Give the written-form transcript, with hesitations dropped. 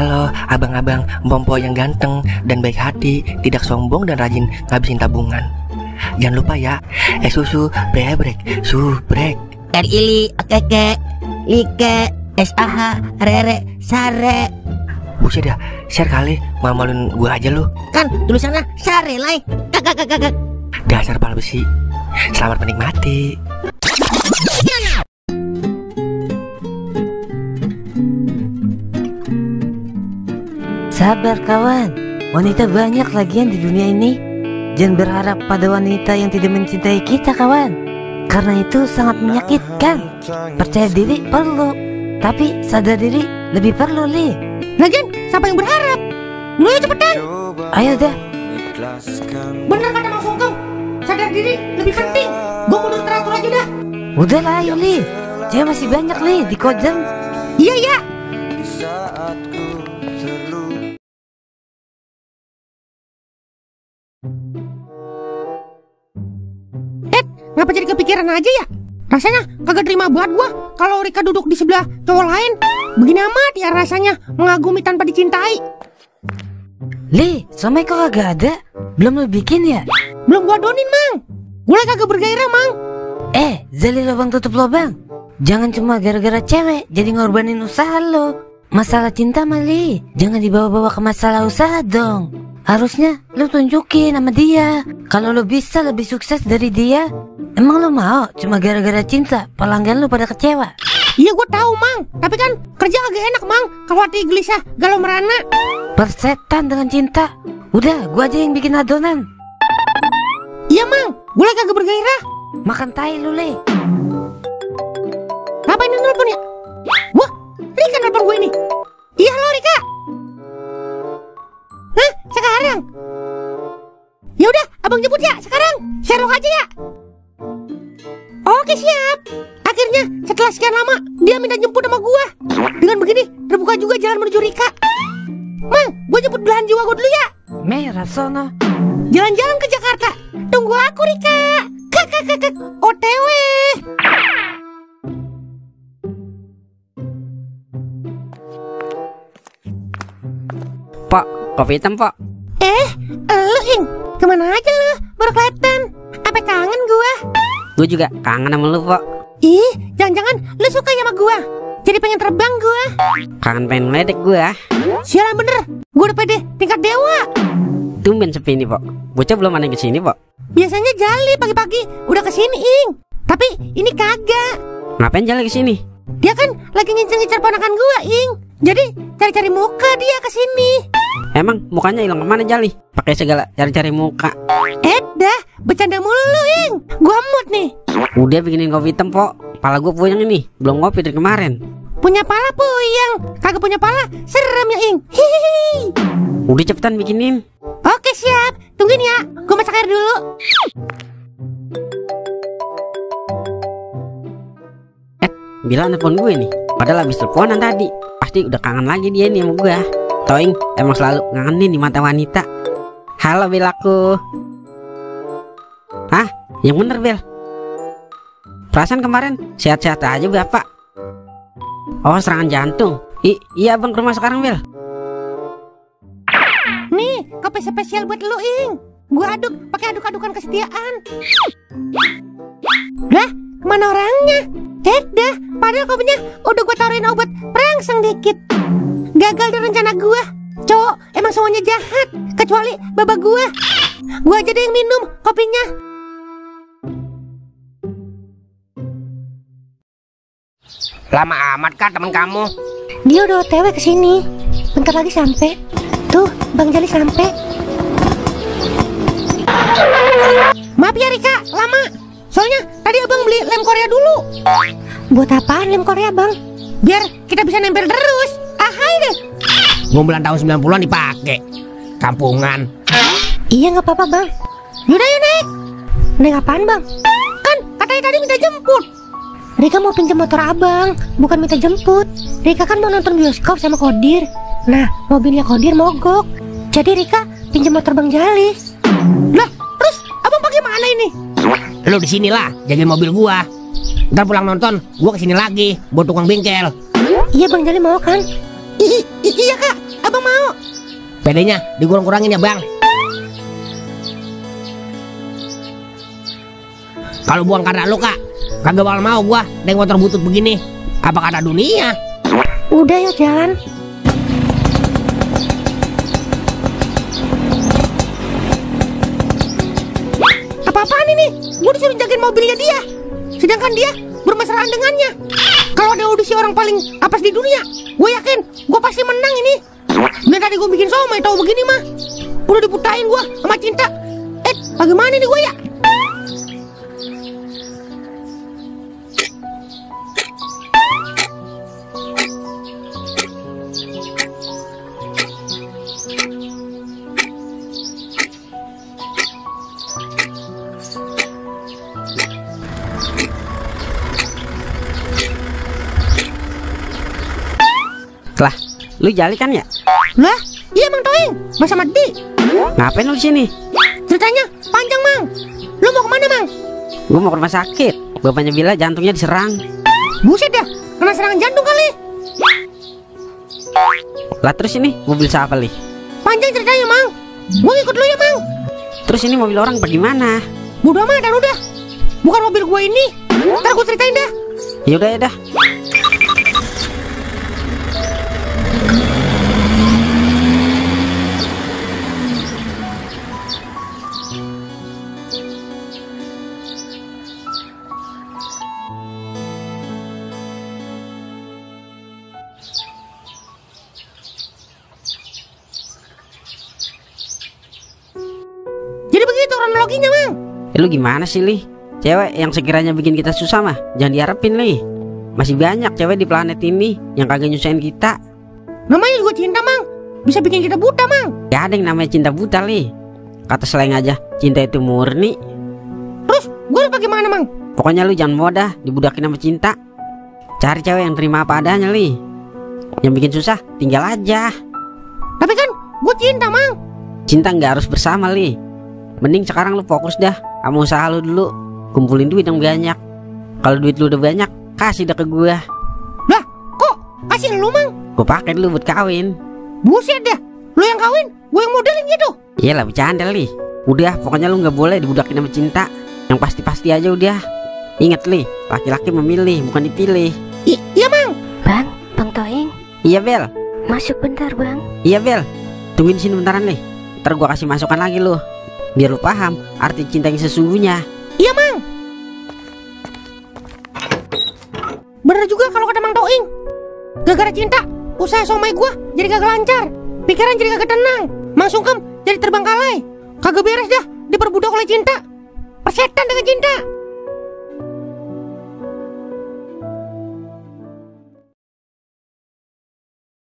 Halo abang-abang Mpompo yang ganteng dan baik hati, tidak sombong dan rajin ngabisin tabungan. Jangan lupa ya, susu brebrek, subrek. Ili, keke, like, SAH, rere, sare. Buset dah, share kali, malu-maluin gua aja lu. Kan tulisannya sare lai. Kakak. Dasar pala besi. Selamat menikmati. Sabar kawan, wanita banyak lagian di dunia ini. Jangan berharap pada wanita yang tidak mencintai kita kawan, karena itu sangat menyakitkan. Percaya diri perlu, tapi sadar diri lebih perlu li. Lagian siapa yang berharap? Lu ya cepetan. Ayo dah. Bener kata Mas Sungkem, sadar diri lebih penting. Gua mundur teratur aja dah. Udah lah ayo li, cewek masih banyak li di Kojem. Iya ya. Ngapa jadi kepikiran aja ya? Rasanya kagak terima banget gua kalau Rika duduk di sebelah cowok lain. Begini amat ya rasanya mengagumi tanpa dicintai. Li, somai kok kagak ada? Belum lo bikin ya? Belum gua adonin, Mang. Gua kagak bergairah, Mang. Zali lubang tutup lubang. Jangan cuma gara-gara cewek jadi ngorbanin usaha lo. Masalah cinta Mali, jangan dibawa-bawa ke masalah usaha dong. Harusnya lo tunjukin sama dia kalau lo bisa lebih sukses dari dia. Emang lo mau cuma gara-gara cinta pelanggan lo pada kecewa? Iya gue tahu Mang, tapi kan kerja agak enak Mang kalau hati gelisah galau merana. Persetan dengan cinta. Udah, gue aja yang bikin adonan. Iya Mang, gue lagi agak bergairah. Makan tai lu Le. Apa ini nelpon ya? Wah, Rika nelpon gue ini. Iya halo Rika. Hah, sekarang? Ya udah, abang jemput ya sekarang. Sherlock aja ya. Oke siap. Akhirnya setelah sekian lama dia minta jemput sama gua. Dengan begini terbuka juga jalan menuju Rika. Mang, gua jemput belahan jiwa gua dulu ya. Merah sono. Jalan-jalan ke Jakarta. Tunggu aku Rika. Kakak OTW. Pak, kopi hitam Pak. Lu Ing, kemana aja lu? Baru kelihatan. Apa kangen gua? Gue juga kangen sama lu Pak. Ih, jangan-jangan lu suka ya sama gua? Jadi pengen terbang gua. Kangen pengen ngeledek gue. Sialan bener, gua udah pede tingkat dewa. Tumben sepi nih Pak. Bocah belum ada kesini Pak. Biasanya Jali pagi-pagi udah kesini Ing. Tapi ini kagak. Ngapain Jali kesini? Dia kan lagi ngincer-ngincer ponakan gua Ing. Jadi cari-cari muka dia kesini. Emang mukanya hilang kemana Jali? Pakai segala cari-cari muka. Dah, bercanda mulu lu Ing. Gua mood nih. Udah bikinin kopi hitam Pak. Pala gue puyeng ini, belum ngopi dari kemarin. Punya pala puyeng, kagak punya pala serem ya Ing. Hihihi. Udah cepetan bikinin. Oke siap, tungguin ya. Gua masak air dulu. Bilang nelfon gue nih. Padahal habis teleponan tadi. Pasti udah kangen lagi dia nih sama gue. Toing emang selalu ngangenin di mata wanita. Halo Belaku. Hah? Yang bener Bel. Perasaan kemarin sehat-sehat aja Bapak. Oh serangan jantung. Iya Bang, ke rumah sekarang Bel. Nih kopi spesial buat lu Ing. Gua aduk pakai aduk-adukan kesetiaan. Lah kemana orangnya? Dah, padahal kopinya udah gua taruhin obat perangsang dikit. Gagal di rencana gua. Cowok emang semuanya jahat, kecuali baba gua. Gua aja deh yang minum kopinya. Lama amat kah teman kamu? Dia udah OTW kesini. Bentar lagi sampai. Tuh, Bang Jali sampai. Maaf ya Rika, lama. Soalnya tadi abang beli lem Korea dulu. Buat apaan lem Korea bang? Biar kita bisa nempel terus. Ahai deh. Gombalan tahun 90-an dipakai. Kampungan. Iya nggak apa-apa bang. Yaudah yuk naik. Naik apaan bang? Kan katanya tadi minta jemput. Rika mau pinjam motor abang, bukan minta jemput. Rika kan mau nonton bioskop sama Kodir. Nah, mobilnya Kodir mogok. Jadi Rika pinjam motor Bang Jali. Lah, terus abang bagaimana ini? Lu di sinilah, jagain mobil gua. Ntar pulang nonton, gua kesini lagi buat tukang bengkel. Iya Bang Jali mau kan? Iya kak, Abang mau? Pedenya dikurang-kurangin ya bang. Kalau bukan karena lu kak, kagak bakal mau gua naik motor butut begini. Apa kata dunia? Udah yuk jalan. Apa-apaan ini? Gue disuruh jagain mobilnya dia, sedangkan dia bermesraan dengannya. Kalau ada audisi orang paling apes di dunia, gue yakin gue pasti menang ini. Udah tadi gue bikin somai tau begini mah, udah dibutain gue sama Cinta. Bagaimana nih gue ya? Lah, lu jali kan ya? Lah, iya Mang Toing, Mas Amadi. Ngapain lu di sini? Ceritanya panjang Mang. Lu mau kemana Mang? Gua mau ke rumah sakit. Bapaknya Bila jantungnya diserang. Buset dah, kena serangan jantung kali. Lah terus ini mobil siapa li? Panjang ceritanya Mang. Gua ikut lu ya Mang. Terus ini mobil orang bagaimana? Bodoh amat dan udah. Bukan mobil gue ini. Ntar gue ceritain dah. Yaudah ya dah. Jadi begitu kronologinya Mang. Lu gimana sih li? Cewek yang sekiranya bikin kita susah mah jangan diharapin li. Masih banyak cewek di planet ini yang kagak nyusahin kita. Namanya juga cinta Mang, bisa bikin kita buta Mang. Gak ada yang namanya cinta buta li. Kata slang aja, cinta itu murni. Terus gue harus bagaimana Mang? Pokoknya lu jangan mudah dibudakin sama cinta. Cari cewek yang terima apa adanya li. Yang bikin susah tinggal aja. Tapi kan gue cinta Mang. Cinta gak harus bersama li. Mending sekarang lu fokus dah sama usaha lu dulu. Kumpulin duit yang banyak. Kalau duit lu udah banyak, kasih dah ke gua. Lah, kok kasih lu Mang? Gua pakai dulu buat kawin. Buset dah, lu yang kawin, gue yang modelin gitu. Iyalah bercanda li. Udah pokoknya lu gak boleh dibudakin sama cinta. Yang pasti-pasti aja udah. Ingat li, laki-laki memilih bukan dipilih. Iya Mang. Bang Toing, Iya Bel. masuk bentar Bang. Iya Bel. Tungguin sini bentaran li. Ntar gua kasih masukan lagi lu, biar lu paham arti cinta yang sesungguhnya. Iya Mang. Bener juga kalau kata Mang Toing. Gara-gara cinta, usaha somai gua jadi kagak lancar. Pikiran jadi kagak tenang. Mang Sungkem jadi terbengkalai. Kagak beres dah, diperbudak oleh cinta. Persetan dengan cinta.